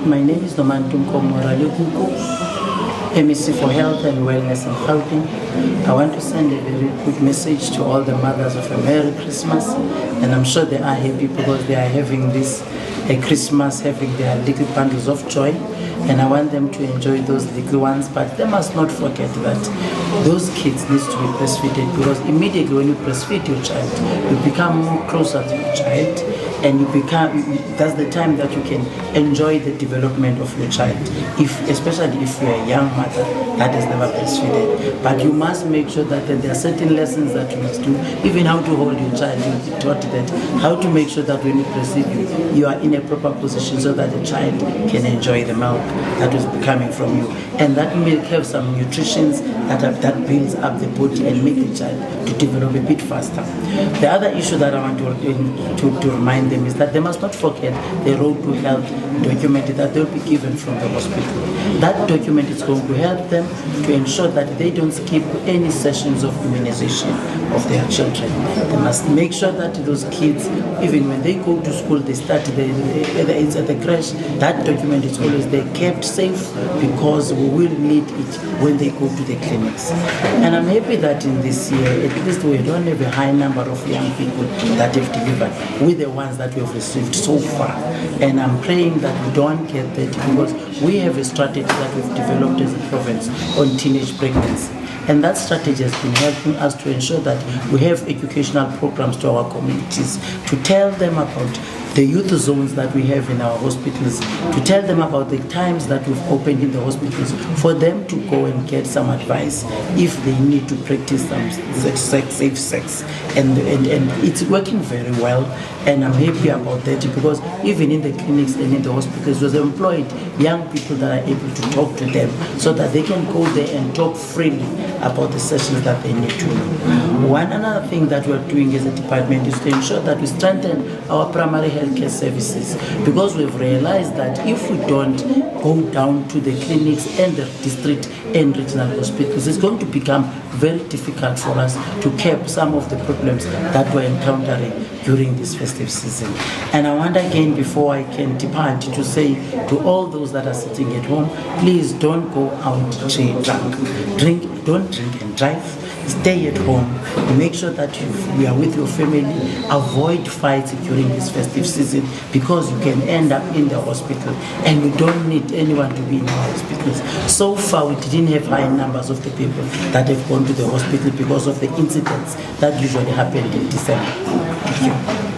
My name is Nomantunko Moralikuku, MEC for Health and Wellness in Gauteng. I want to send a very quick message to all the mothers of a Merry Christmas, and I'm sure they are happy because they are having this Christmas, having their little bundles of joy, and I want them to enjoy those little ones, but they must not forget that those kids need to be breastfeeded, because immediately when you breastfeed your child, you become more closer to your child, and that's the time that you can enjoy the development of your child, especially if you're a young mother that has never breastfeeded. But you must make sure that there are certain lessons that you must do, even how to hold your child. You be taught that how to make sure that when you breastfeed, you are in a proper position so that the child can enjoy the milk that is coming from you, and that milk have some nutritions that builds up the body and make the child to develop a bit faster. The other issue that I want to remind them is that they must not forget the road to health document that they'll be given from the hospital. That document is going to help them to ensure that they don't skip any sessions of immunization of their children. They must make sure that those kids, even when they go to school, they start, whether it's at the crash, that document is always there, kept safe, because we will need it when they go to the clinics. And I'm happy that in this year, at least we don't have a high number of young people that have delivered with the ones that we have received so far. And I'm praying that we don't get that, because we have a strategy that we've developed as a province on teenage pregnancy. And that strategy has been helping us to ensure that we have educational programs to our communities, to tell them about the youth zones that we have in our hospitals, to tell them about the times that we've opened in the hospitals, for them to go and get some advice if they need to practice some safe sex. And it's working very well, and I'm happy about that, because even in the clinics and in the hospitals, we've employed young people that are able to talk to them so that they can go there and talk freely about the sessions that they need to know. Another thing that we're doing as a department is to ensure that we strengthen our primary healthcare services, because we've realized that if we don't go down to the clinics and the district and regional hospitals, it's going to become very difficult for us to curb some of the problems that we're encountering during this festive season. And I want again, before I can depart, to say to all those that are sitting at home, please don't go out drunk. Don't drink and drive. Stay at home. Make sure that you are with your family. Avoid fights during this festive season, because you can end up in the hospital, and we don't need anyone to be in our hospitals. So far, we didn't have high numbers of the people that have gone to the hospital because of the incidents that usually happen in December. Thank you.